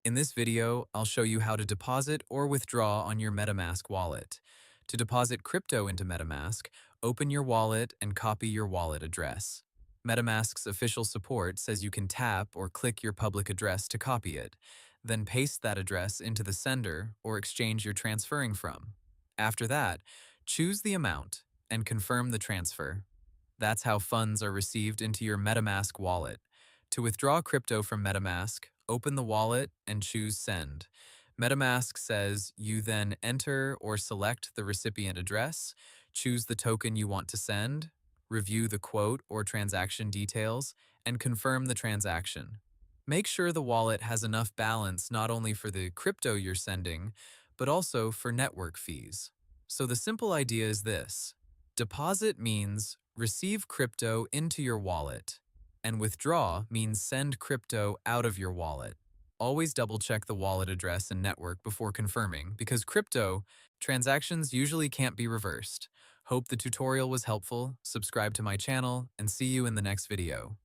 In this video, I'll show you how to deposit or withdraw on your Metamask wallet. To deposit crypto into Metamask, open your wallet and copy your wallet address. Metamask's official support says you can tap or click your public address to copy it, then paste that address into the sender or exchange you're transferring from. After that, choose the amount and confirm the transfer. That's how funds are received into your Metamask wallet. To withdraw crypto from Metamask, open the wallet and choose Send. Metamask says you then enter or select the recipient address, choose the token you want to send, review the quote or transaction details, and confirm the transaction. Make sure the wallet has enough balance not only for the crypto you're sending, but also for network fees. So the simple idea is this. Deposit means receive crypto into your wallet, and withdraw means send crypto out of your wallet. Always double-check the wallet address and network before confirming, because crypto transactions usually can't be reversed. Hope the tutorial was helpful, subscribe to my channel, and see you in the next video.